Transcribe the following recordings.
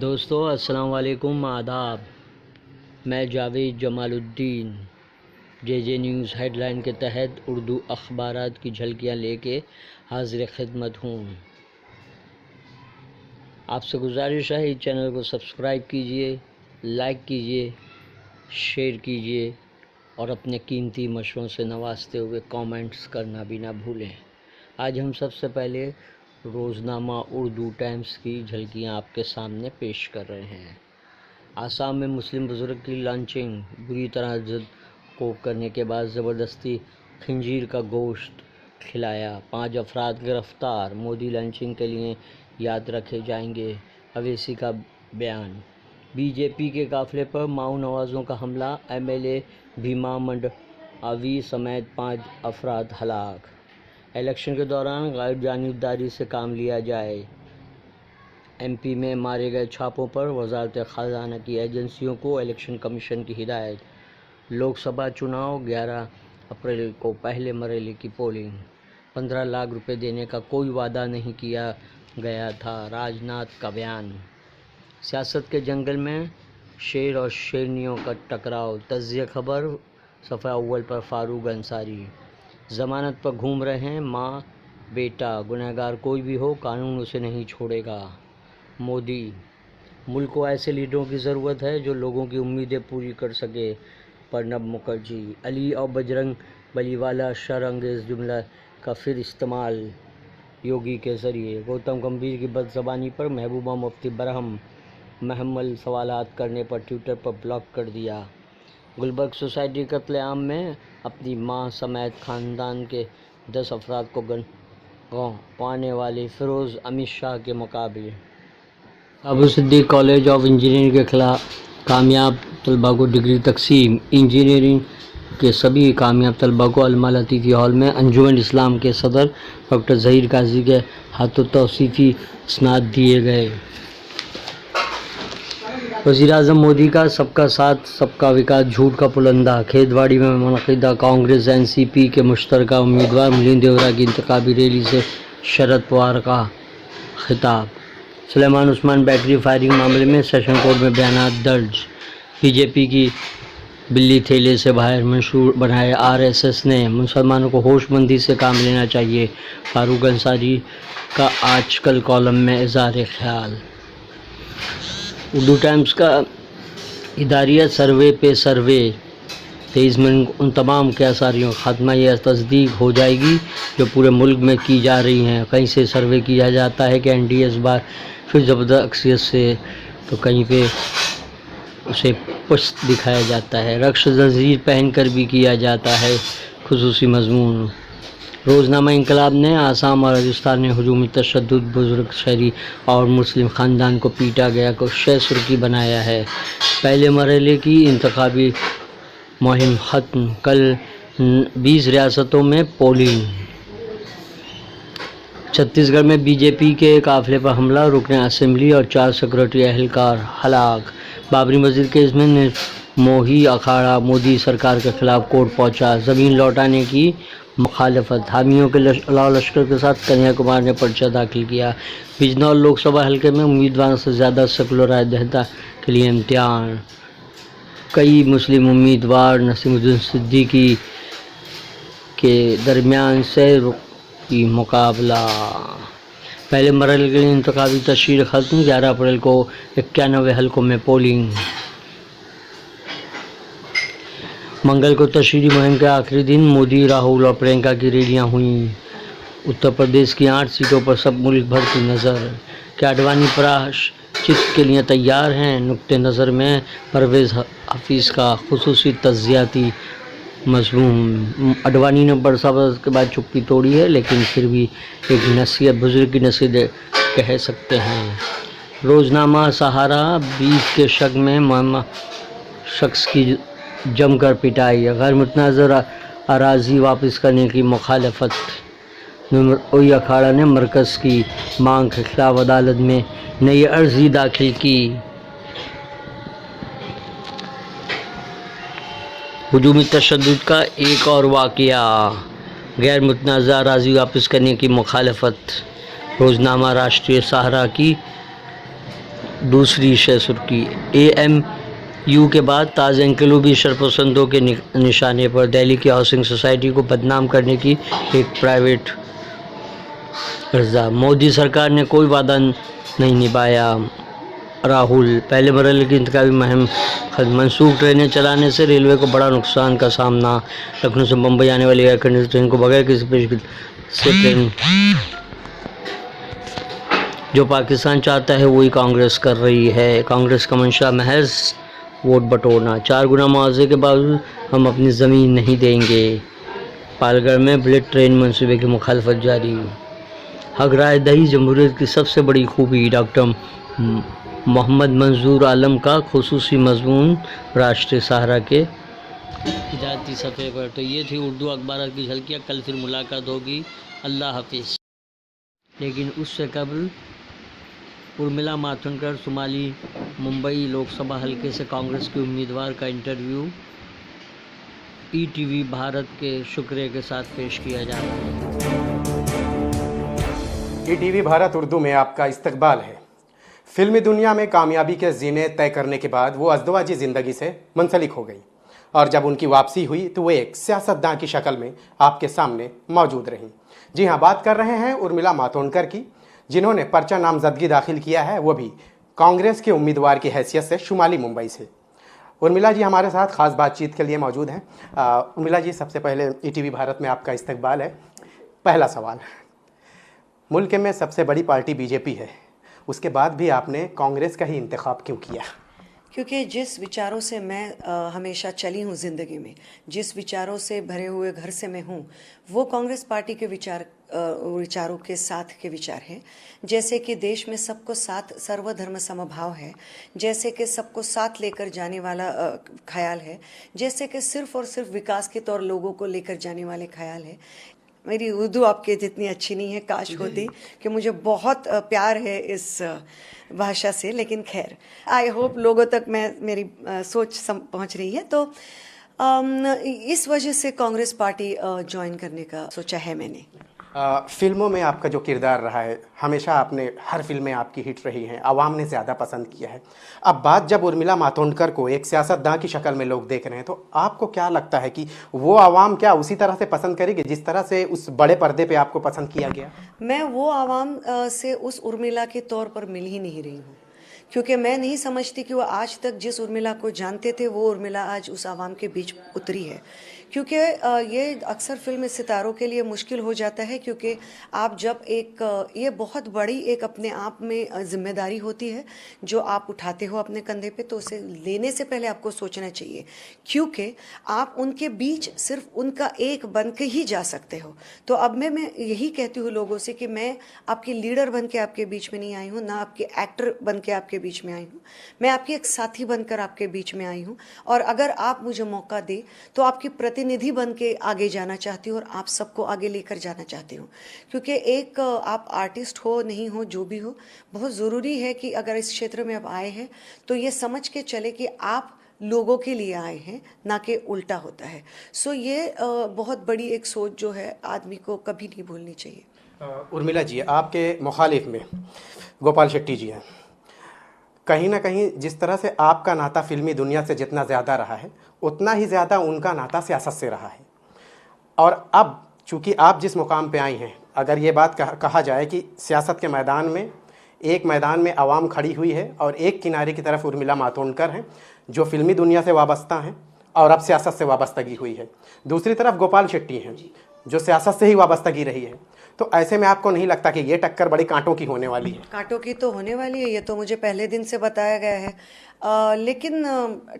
दोस्तों अस्सलाम वालेकुम, आदाब। मैं जावेद जमालुद्दीन जे न्यूज़ हेडलाइन के तहत उर्दू अखबारात की झलकियाँ लेके हाजिर खिदमत हूँ। आपसे गुजारिश है इस चैनल को सब्सक्राइब कीजिए, लाइक कीजिए, शेयर कीजिए और अपने कीमती मशवरों से नवाजते हुए कमेंट्स करना भी ना भूलें। आज हम सबसे पहले रोज़नामा उर्दू टाइम्स की झलकियाँ आपके सामने पेश कर रहे हैं। आसाम में मुस्लिम बुजुर्ग की लॉन्चिंग, बुरी तरह जिद को करने के बाद ज़बरदस्ती खंजीर का गोश्त खिलाया, 5 अफराद गिरफ्तार, मोदी लॉन्चिंग के लिए याद रखे जाएंगे, अवैसी का बयान। बीजेपी के काफिले पर माऊ नवाज़ों का हमला, एमएलए भीमा मंडावी समेत 5 अफराद हलाक। इलेक्शन के दौरान गैर जानिबदारी से काम लिया जाए। एमपी में मारे गए छापों पर वजारत ख़ज़ाना की एजेंसियों को इलेक्शन कमीशन की हिदायत। लोकसभा चुनाव 11 अप्रैल को पहले मरहले की पोलिंग। 15 लाख रुपए देने का कोई वादा नहीं किया गया था, राजनाथ का बयान। सियासत के जंगल में शेर और शेरनियों का टकराव, तज्ज़िया खबर सफ़ा अव्वल पर फारूक अंसारी। ज़मानत पर घूम रहे हैं माँ बेटा, गुनहगार कोई भी हो कानून उसे नहीं छोड़ेगा। मोदी, मुल्क को ऐसे लीडरों की ज़रूरत है जो लोगों की उम्मीदें पूरी कर सके। प्रणब मुखर्जी। अली और बजरंग बली वाला शर्अंगेज़ जुमला का फिर इस्तेमाल योगी के ज़रिए। गौतम गंभीर की बदज़बानी पर महबूबा मुफ्ती बरहम, महमल सवालात करने पर ट्विटर पर ब्लॉक कर दिया। गुलबर्ग सोसाइटी कत्लेआम में अपनी मां समेत खानदान के 10 अफराद को गंवाने वाले फ़िरोज़ अमित शाह के मुकाबले। Abu Siddiq college of engineering के खिलाफ कामयाब तलबा को डिग्री तकसीम। इंजीनियरिंग के सभी कामयाब तलबा को अलमा लतीफ़ी हॉल में अंजुमन इस्लाम के सदर डॉक्टर ज़हीर काजी के हाथों तौसीफ़ी इसनाद दिए गए। वज़ीर-ए-आज़म मोदी का सबका साथ सबका विकास झूठ का पुलंदा। खेतवाड़ी में मुनक़िदा कांग्रेस एनसीपी के मुश्तरका उम्मीदवार मिलिंद देवरा की इंतखाबी रैली से शरद पवार का खिताब। सुलेमान उस्मान बैटरी फायरिंग मामले में सेशन कोर्ट में बयानात दर्ज। बीजेपी की बिल्ली थैले से बाहर मंशूर बनाए आरएसएस ने, मुसलमानों को होशमंदी से काम लेना चाहिए। फारूक अंसारी का आजकल कॉलम में इज़हार ख्याल। उर्दू टाइम्स का इदारिया सर्वे पे सर्वे, 23 में उन तमाम क्यासारियों खात्मा यह तस्दीक हो जाएगी जो पूरे मुल्क में की जा रही हैं। कहीं से सर्वे किया जाता है कि एनडीए इस बार फिर ज़बरदस्त अक्सरियत से, तो कहीं पे उसे पुष्ट दिखाया जाता है। रक्स जंजीर पहन कर भी किया जाता है खुसूसी मजमून। रोज़नामा इंकलाब ने आसाम और राजस्थान में हुजूमी तशद्दुद, बुजुर्ग शहरी और मुस्लिम ख़ानदान को पीटा गया को शय सुर्खी बनाया है। पहले मरहले की इंतखाबी मुहिम ख़त्म, कल 20 रियासतों में पोलिंग। छत्तीसगढ़ में बीजेपी के काफिले पर हमला, रुकन असेंबली और 4 सिक्योरिटी एहलकार हलाक। बाबरी मस्जिद केस में निर्मोही अखाड़ा मोदी सरकार के खिलाफ कोर्ट पहुंचा। ज़मीन लौटाने की मुखालफत, हामियों के लश्कर के साथ कन्याकुमारी ने पर्चा दाखिल किया। बिजनौर लोकसभा हल्के में उम्मीदवारों से ज़्यादा सेकुलर दहता के लिए इम्तिहान। कई मुस्लिम उम्मीदवार नसीमुद्दीन सिद्दीकी के दरमियान से की मुकाबला। पहले मरहले के लिए इंतखाबी तशरीह ख़त्म, 11 अप्रैल को 91 हल्कों में पोलिंग। मंगल को तशरीही मुहिम के आखिरी दिन मोदी, राहुल और प्रियंका की रैलियां हुईं। उत्तर प्रदेश की 8 सीटों पर सब मुल्क भर की नज़र। क्या अडवाणी प्रायश्चित के लिए तैयार हैं? नुक्ते नज़र में परवेज़ हफीज़ का खुसूसी तज़्ज़ियाती मज़मून। अडवाणी ने बरसा के बाद चुप्पी तोड़ी है, लेकिन फिर भी एक नसीहत, बुजुर्ग की नसीहत कह सकते हैं। रोज़नामा सहारा, 20 के शक में मामा शख्स की जमकर पिटाई, गैर मुतनाज़र अराज़ी वापस करने की मुखालफत। निर्मोही अखाड़ा ने मरकज़ की मांग के खिलाफ अदालत में नई अर्ज़ी दाखिल की। हुजूमी तशद्दुद का एक और वाक़या, गैर मुतनाज़ा अराज़ी वापस करने की मुखालफत। रोज़नामा राष्ट्रीय सहारा की दूसरी शह सुर्खी। एएमयू के बाद ताज एंकलू भी शरपसंदों के निशाने पर। दिल्ली की हाउसिंग सोसाइटी को बदनाम करने की एक प्राइवेट इल्ज़ाम। मोदी सरकार ने कोई वादा नहीं निभाया। राहुल। पहले मरहले की इंतखाबी मुहिम मनसूख। ट्रेनें चलाने से रेलवे को बड़ा नुकसान का सामना। लखनऊ से मुंबई आने वाली एयर कंडीशन ट्रेन को बगैर किसी पेश से ट्रेन जो पाकिस्तान चाहता है वही कांग्रेस कर रही है। कांग्रेस का मंशा महज वोट बटोरना। 4 गुना मुआवजे के बावजूद हम अपनी ज़मीन नहीं देंगे। पालगढ़ में बुलेट ट्रेन मंसूबे की मुखालफत जारी। हक राय दही जमहूरियत की सबसे बड़ी खूबी। डॉक्टर मोहम्मद मंजूर आलम का खुसूसी मजमून राष्ट्रीय सहारा के हिदायती सफ़े पर। तो ये थी उर्दू अखबार की झलकियाँ। कल फिर मुलाकात होगी। अल्लाह हाफिज़। लेकिन उससे कबल उर्मिला मातोंडकर शुमाली मुंबई लोकसभा हलके से कांग्रेस के उम्मीदवार का इंटरव्यू ईटीवी भारत के शुक्रिया के साथ पेश किया जा रहा है। ईटीवी भारत उर्दू में आपका इस्तकबाल है। फिल्मी दुनिया में कामयाबी के जीने तय करने के बाद वो अज़दवाजी ज़िंदगी से मुंसलिक हो गई और जब उनकी वापसी हुई तो वो एक सियासतदान की शक्ल में आपके सामने मौजूद रहीं। जी हाँ, बात कर रहे हैं उर्मिला मातोंडकर की, जिन्होंने पर्चा नामजदगी दाखिल किया है, वो भी कांग्रेस के उम्मीदवार की हैसियत से शुमाली मुंबई से। उर्मिला जी हमारे साथ ख़ास बातचीत के लिए मौजूद हैं। उर्मिला जी, सबसे पहले ईटीवी भारत में आपका इस्तकबाल है। पहला सवाल, मुल्क में सबसे बड़ी पार्टी बीजेपी है, उसके बाद भी आपने कांग्रेस का ही इंतखाब क्यों किया? क्योंकि जिस विचारों से मैं हमेशा चली हूँ ज़िंदगी में, जिस विचारों से भरे हुए घर से मैं हूँ, वो कांग्रेस पार्टी के विचारों के साथ के विचार हैं। जैसे कि देश में सबको साथ सर्वधर्म समभाव है, जैसे कि सबको साथ लेकर जाने वाला ख्याल है, जैसे कि सिर्फ और सिर्फ विकास के तौर लोगों को लेकर जाने वाले ख्याल है। मेरी उर्दू आपके जितनी अच्छी नहीं है, काश होती, कि मुझे बहुत प्यार है इस भाषा से, लेकिन खैर आई होप लोगों तक मेरी सोच पहुंच रही है। तो इस वजह से कांग्रेस पार्टी ज्वाइन करने का सोचा है मैंने। फिल्मों में आपका जो किरदार रहा है, हमेशा आपने हर फिल्में आपकी हिट रही हैं, आवाम ने ज़्यादा पसंद किया है। अब बात जब उर्मिला मातोंडकर को एक सियासतदान की शक्ल में लोग देख रहे हैं, तो आपको क्या लगता है कि वो आवाम क्या उसी तरह से पसंद करेगी जिस तरह से उस बड़े पर्दे पे आपको पसंद किया गया? मैं वो आवाम से उस उर्मिला के तौर पर मिल ही नहीं रही हूँ, क्योंकि मैं नहीं समझती कि वो आज तक जिस उर्मिला को जानते थे वो उर्मिला आज उस आवाम के बीच उतरी है। क्योंकि ये अक्सर फिल्म सितारों के लिए मुश्किल हो जाता है, क्योंकि आप जब ये बहुत बड़ी एक अपने आप में जिम्मेदारी होती है जो आप उठाते हो अपने कंधे पे, तो उसे लेने से पहले आपको सोचना चाहिए, क्योंकि आप उनके बीच सिर्फ उनका एक बन के ही जा सकते हो। तो अब मैं यही कहती हूँ लोगों से कि मैं आपकी लीडर बन के आपके बीच में नहीं आई हूँ, ना आपके एक्टर बन के आपके बीच में आई हूँ। मैं आपकी एक साथी बनकर आपके बीच में आई हूँ, और अगर आप मुझे मौका दे तो आपकी प्रतिनिधि बन के आगे जाना चाहती हूँ और आप सबको आगे लेकर जाना चाहती हूँ। क्योंकि एक आप आर्टिस्ट हो नहीं हो जो भी हो, बहुत ज़रूरी है कि अगर इस क्षेत्र में आप आए हैं तो ये समझ के चले कि आप लोगों के लिए आए हैं, ना कि उल्टा होता है। सो ये बहुत बड़ी एक सोच जो है आदमी को कभी नहीं भूलनी चाहिए। उर्मिला जी, आपके मुखालिफ में गोपाल शेट्टी जी हैं। कहीं ना कहीं जिस तरह से आपका नाता फिल्मी दुनिया से जितना ज़्यादा रहा है, उतना ही ज़्यादा उनका नाता सियासत से रहा है। और अब चूँकि आप जिस मुकाम पे आई हैं, अगर ये बात कहा जाए कि सियासत के मैदान में एक मैदान में आवाम खड़ी हुई है और एक किनारे की तरफ उर्मिला मातोंडकर हैं जो फिल्मी दुनिया से वाबस्ता हैं और अब सियासत से वाबस्तगी हुई है, दूसरी तरफ गोपाल शेट्टी हैं जो सियासत से ही वाबस्तगी रही है, तो ऐसे में आपको नहीं लगता कि ये टक्कर बड़ी कांटों की होने वाली है? कांटों की तो होने वाली है, ये तो मुझे पहले दिन से बताया गया है। लेकिन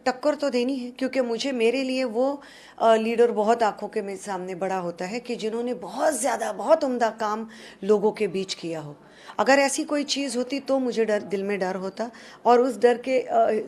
टक्कर तो देनी है, क्योंकि मुझे मेरे लिए वो लीडर बहुत आंखों के मेरे सामने बड़ा होता है कि जिन्होंने बहुत ज़्यादा बहुत उम्दा काम लोगों के बीच किया हो। अगर ऐसी कोई चीज़ होती तो मुझे दिल में डर होता, और उस डर के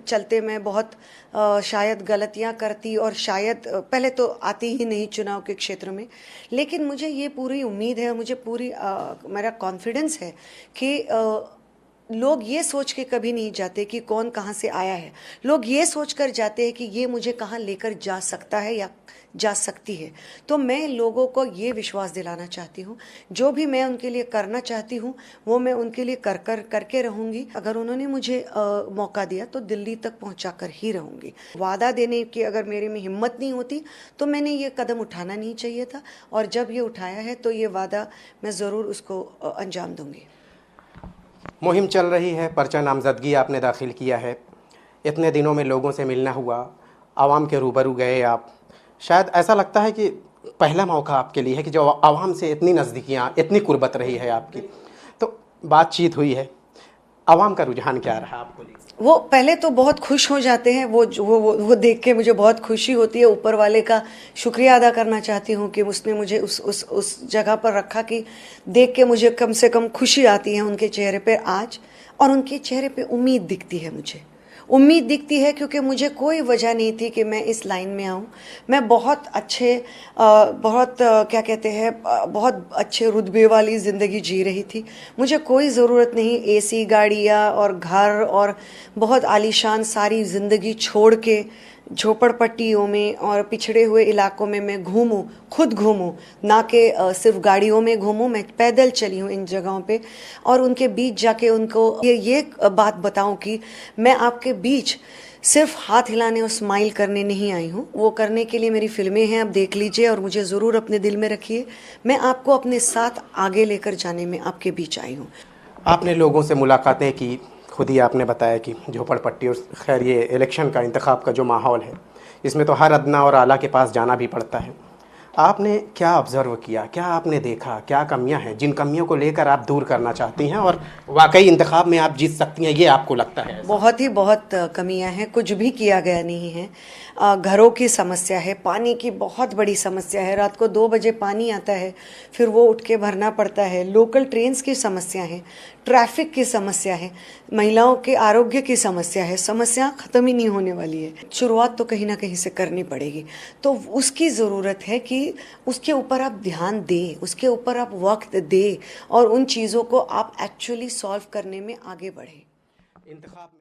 चलते मैं बहुत शायद गलतियां करती, और शायद पहले तो आती ही नहीं चुनाव के क्षेत्र में। लेकिन मुझे ये पूरी उम्मीद है, मुझे पूरी मेरा कॉन्फिडेंस है कि लोग ये सोच के कभी नहीं जाते कि कौन कहाँ से आया है, लोग ये सोच कर जाते हैं कि ये मुझे कहाँ लेकर जा सकता है या जा सकती है। तो मैं लोगों को ये विश्वास दिलाना चाहती हूँ, जो भी मैं उनके लिए करना चाहती हूँ वो मैं उनके लिए करके रहूँगी। अगर उन्होंने मुझे मौका दिया तो दिल्ली तक पहुँचा कर ही रहूँगी। वादा देने की अगर मेरे में हिम्मत नहीं होती तो मैंने ये कदम उठाना नहीं चाहिए था, और जब ये उठाया है तो ये वादा मैं ज़रूर उसको अंजाम दूँगी। मुहिम चल रही है, पर्चा नामजदगी आपने दाखिल किया है, इतने दिनों में लोगों से मिलना हुआ, आवाम के रूबरू गए आप, शायद ऐसा लगता है कि पहला मौका आपके लिए है कि जो आवाम से इतनी नज़दीकियाँ, इतनी कुर्बत रही है आपकी, तो बातचीत हुई है, आवाम का रुझान क्या रहा आपको लिए? वो पहले तो बहुत खुश हो जाते हैं, वो देख के मुझे बहुत खुशी होती है। ऊपर वाले का शुक्रिया अदा करना चाहती हूँ कि उसने मुझे उस जगह पर रखा कि देख के मुझे कम से कम खुशी आती है उनके चेहरे पे आज, और उनके चेहरे पे उम्मीद दिखती है, मुझे उम्मीद दिखती है, क्योंकि मुझे कोई वजह नहीं थी कि मैं इस लाइन में आऊँ। मैं बहुत अच्छे क्या कहते हैं, बहुत अच्छे रुतबे वाली ज़िंदगी जी रही थी। मुझे कोई ज़रूरत नहीं एसी गाड़ियाँ और घर और बहुत आलीशान सारी ज़िंदगी छोड़ के झोपड़पट्टियों में और पिछड़े हुए इलाकों में मैं घूमूं, खुद घूमूं, ना कि सिर्फ गाड़ियों में घूमूं। मैं पैदल चली हूं इन जगहों पे, और उनके बीच जाके उनको ये बात बताऊं कि मैं आपके बीच सिर्फ हाथ हिलाने और स्माइल करने नहीं आई हूँ। वो करने के लिए मेरी फिल्में हैं, आप देख लीजिए और मुझे ज़रूर अपने दिल में रखिए। मैं आपको अपने साथ आगे लेकर जाने में आपके बीच आई हूँ। आपने लोगों से मुलाकातें की, खुद ही आपने बताया कि झोपड़पट्टी, और खैर ये इलेक्शन का, इंतखाब का जो माहौल है, इसमें तो हर अदना और आला के पास जाना भी पड़ता है। आपने क्या ऑब्ज़र्व किया, क्या आपने देखा, क्या कमियां हैं जिन कमियों को लेकर आप दूर करना चाहती हैं और वाकई इंतखाब में आप जीत सकती हैं, ये आपको लगता है? बहुत कमियां हैं, कुछ भी किया गया नहीं है। घरों की समस्या है, पानी की बहुत बड़ी समस्या है, रात को 2 बजे पानी आता है, फिर वो उठ के भरना पड़ता है। लोकल ट्रेन्स की समस्या है, ट्रैफिक की समस्या है, महिलाओं के आरोग्य की समस्या है। समस्या ख़त्म ही नहीं होने वाली है। शुरुआत तो कहीं ना कहीं से करनी पड़ेगी, तो उसकी ज़रूरत है कि उसके ऊपर आप ध्यान दें, उसके ऊपर आप वक्त दें और उन चीज़ों को आप एक्चुअली सॉल्व करने में आगे बढ़ें। इंतखाब में